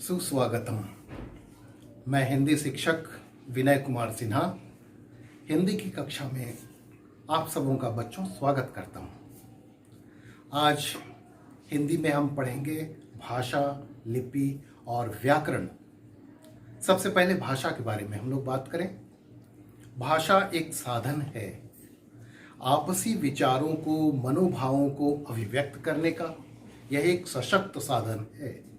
सुस्वागतम। मैं हिंदी शिक्षक विनय कुमार सिन्हा हिंदी की कक्षा में आप सबों का बच्चों स्वागत करता हूँ। आज हिंदी में हम पढ़ेंगे भाषा, लिपि और व्याकरण। सबसे पहले भाषा के बारे में हम लोग बात करें। भाषा एक साधन है आपसी विचारों को, मनोभावों को अभिव्यक्त करने का। यह एक सशक्त साधन है।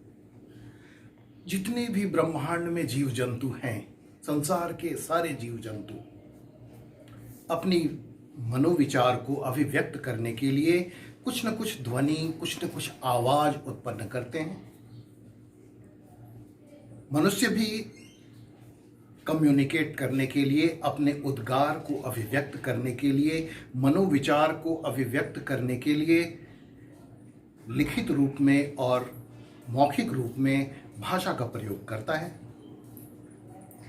जितने भी ब्रह्मांड में जीव जंतु हैं, संसार के सारे जीव जंतु अपनी मनोविचार को अभिव्यक्त करने के लिए कुछ न कुछ ध्वनि, कुछ न कुछ आवाज उत्पन्न करते हैं। मनुष्य भी कम्युनिकेट करने के लिए, अपने उद्गार को अभिव्यक्त करने के लिए, मनोविचार को अभिव्यक्त करने के लिए लिखित रूप में और मौखिक रूप में भाषा का प्रयोग करता है।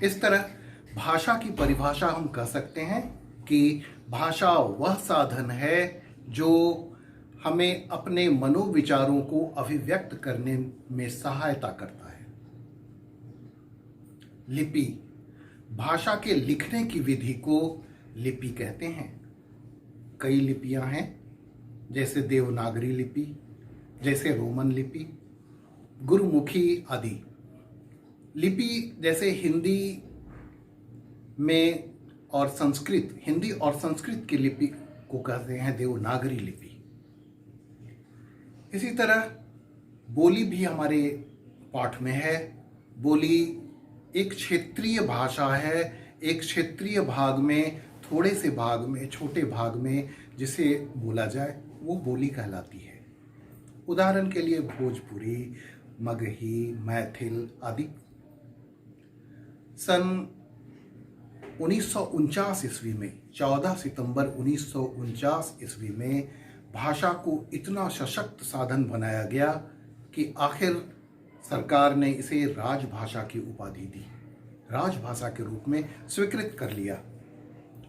इस तरह भाषा की परिभाषा हम कह सकते हैं कि भाषा वह साधन है जो हमें अपने मनोविचारों को अभिव्यक्त करने में सहायता करता है। लिपि, भाषा के लिखने की विधि को लिपि कहते हैं। कई लिपियां हैं, जैसे देवनागरी लिपि, जैसे रोमन लिपि, गुरुमुखी आदि। लिपि जैसे हिंदी में और संस्कृत, हिंदी और संस्कृत की लिपि को कहते हैं देवनागरी लिपि। इसी तरह बोली भी हमारे पाठ में है। बोली एक क्षेत्रीय भाषा है। एक क्षेत्रीय भाग में, थोड़े से भाग में, छोटे भाग में जिसे बोला जाए वो बोली कहलाती है। उदाहरण के लिए भोजपुरी, मगही, मैथिल आदि। सन 1949 ईस्वी में, 14 सितंबर 1949 ईस्वी में भाषा को इतना सशक्त साधन बनाया गया कि आखिर सरकार ने इसे राजभाषा की उपाधि दी। राजभाषा के रूप में स्वीकृत कर लिया।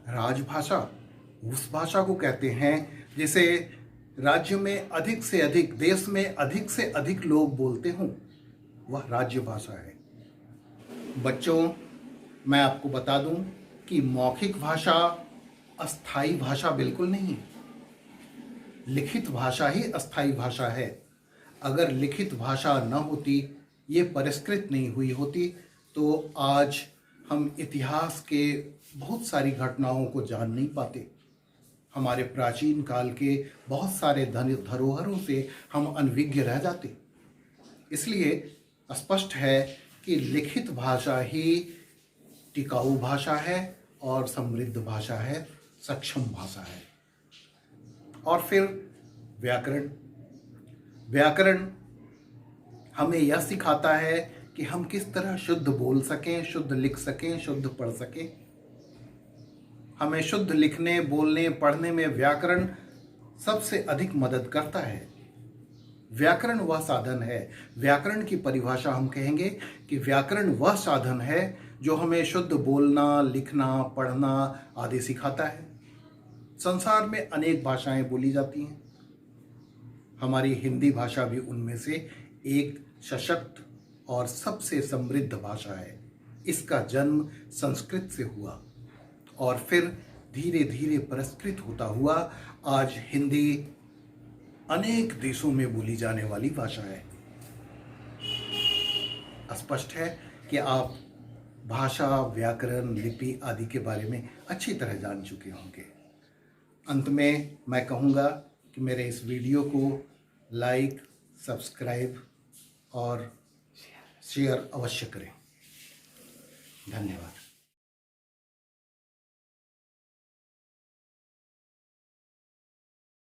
राजभाषा उस भाषा को कहते हैं जिसे राज्य में अधिक से अधिक, देश में अधिक से अधिक लोग बोलते हों, वह राज्य भाषा है। बच्चों, मैं आपको बता दूं कि मौखिक भाषा अस्थाई भाषा बिल्कुल नहीं। लिखित भाषा ही अस्थाई भाषा है। अगर लिखित भाषा न होती, ये परिष्कृत नहीं हुई होती, तो आज हम इतिहास के बहुत सारी घटनाओं को जान नहीं पाते। हमारे प्राचीन काल के बहुत सारे धरोहरों से हम अनभिज्ञ रह जाते। इसलिए स्पष्ट है कि लिखित भाषा ही टिकाऊ भाषा है और समृद्ध भाषा है, सक्षम भाषा है। और फिर व्याकरण। व्याकरण हमें यह सिखाता है कि हम किस तरह शुद्ध बोल सकें, शुद्ध लिख सकें, शुद्ध पढ़ सकें। हमें शुद्ध लिखने, बोलने, पढ़ने में व्याकरण सबसे अधिक मदद करता है। व्याकरण वह साधन है। व्याकरण की परिभाषा हम कहेंगे कि व्याकरण वह साधन है जो हमें शुद्ध बोलना, लिखना, पढ़ना आदि सिखाता है। संसार में अनेक भाषाएं बोली जाती हैं। हमारी हिंदी भाषा भी उनमें से एक सशक्त और सबसे समृद्ध भाषा है। इसका जन्म संस्कृत से हुआ और फिर धीरे धीरे परिष्कृत होता हुआ आज हिंदी अनेक देशों में बोली जाने वाली भाषा है। स्पष्ट है कि आप भाषा, व्याकरण, लिपि आदि के बारे में अच्छी तरह जान चुके होंगे। अंत में मैं कहूँगा कि मेरे इस वीडियो को लाइक, सब्सक्राइब और शेयर अवश्य करें। धन्यवाद।